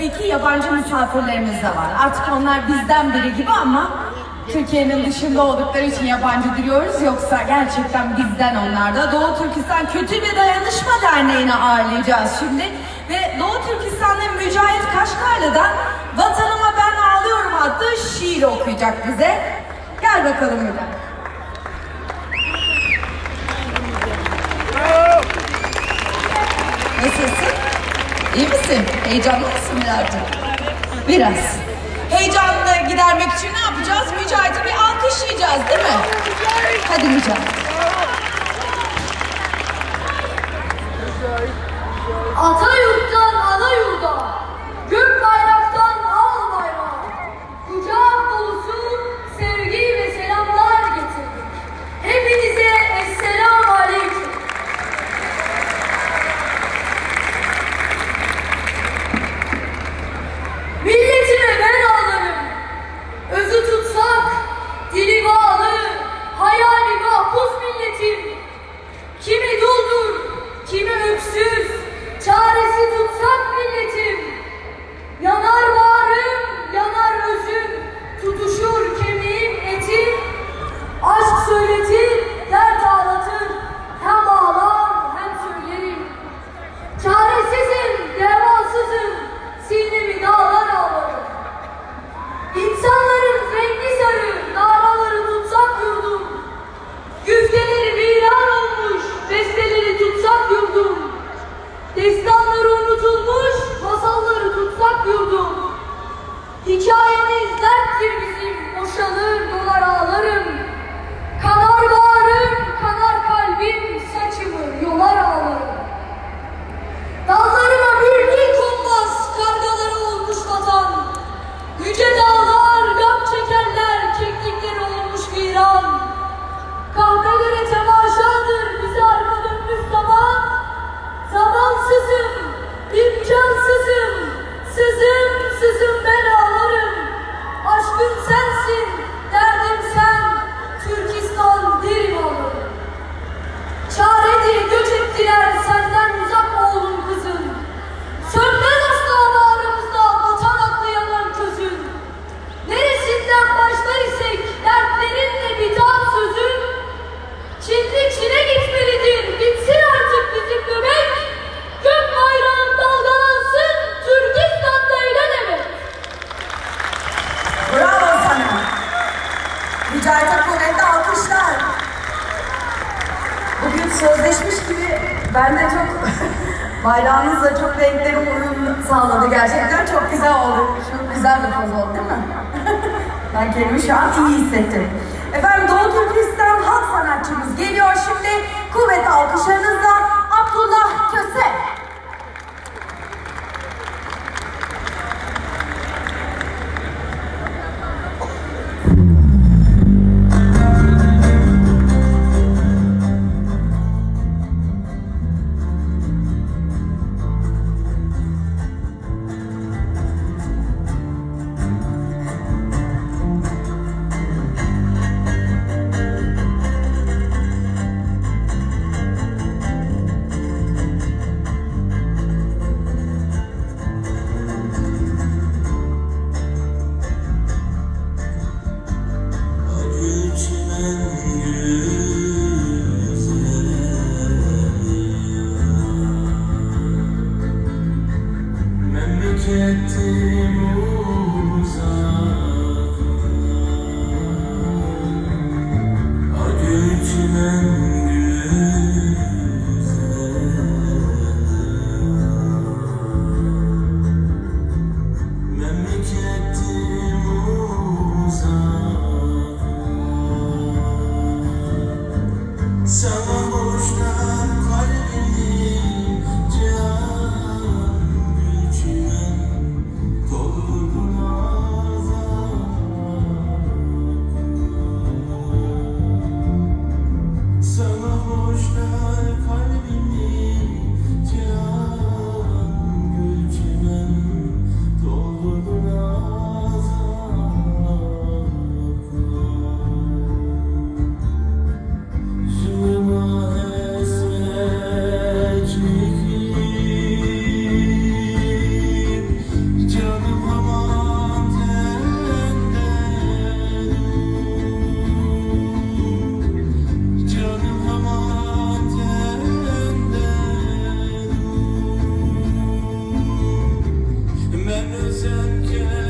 tabii ki yabancı misafirlerimiz de var. Artık onlar bizden biri gibi ama Türkiye'nin dışında oldukları için yabancı diyoruz. Yoksa gerçekten bizden onlar da. Doğu Türkistan Kültür ve Dayanışma Derneği'ni ağırlayacağız şimdi. Ve Doğu Türkistan'da Mücahit Kaşgarlı'dan Vatanıma Ben Ağlıyorum adlı şiir okuyacak bize. Gel bakalım Mücahit. Nasılsın? İyi misin? Heyecanlı mısın birazcık? Biraz. Heyecanını gidermek için ne yapacağız? Mücahit'i bir alkışlayacağız değil mi? Hadi Mücahit. Ata yurttan ana yurda, gök bayraktan al bayrağı, kucak dolusu sevgi ve selamlar getirdik. Hepinize esselamu aleyküm. Milletime ben ağlarım, özü tutsak, dili bağlı, hayali mahpus milletim. Kimi duldur, kimi öksüz, çaresi tutsak milletim. Yanar bağrım, yanar özüm, tutuşur kemiğim etim. Aşk söyletir, dert ağlatır, hem ağlar hem söylerim. Çaresizim, devasızım, sinemi dağlar ağlarım. İnsanların rengi sarı, naraları tutsak yurdum. Güfteleri viran olmuş, besteleri tutsak yurdum. Destanları unutulmuş, masalları tutsak yurdum. Hikayemiz derttir bizim, boşalır dolar ağlarım. Kanar bağrım, kanar kalbim, saçımı yolar ağlarım. Dallarıma bir gül konmaz, kargaları olmuş vatan. Yüce dağlar gam çekerler, keklikleri olmuş viran. Kahve göre temaşadır, bize arka dönmüş zaman. Zamansızım, imkansızım, sızım ben ağlarım. Aşkım sensin, derdim sen, Türkistan derim ağlarım. Çare diye göç ettiler senden uzak oğlum kızım. Sönmez asla bağrımızda vatan aklı yanan közün. Neresinden başlar isek dertlerinle biten sözün. Çinli Çin'e gitmelidir, bitsin artık bizim göbek. Gök bayrağın dalgalansın, Türkistan'da eğlenemek. Bravo sana. Mücahit'e kuvvetli alkışlar. Bugün sözleşmiş gibi ben de çok bayrağınızla çok renkleri uyum sağladı gerçekten. Çok güzel oldu. Çok güzel bir poz oldu değil mi? Ben kendimi şu an iyi hissettim. Efendim Doğu Türkistan halk sanatçımız geliyor şimdi. Kuvvetli alkışlarınızla Abdullah Köse. So ben üzerken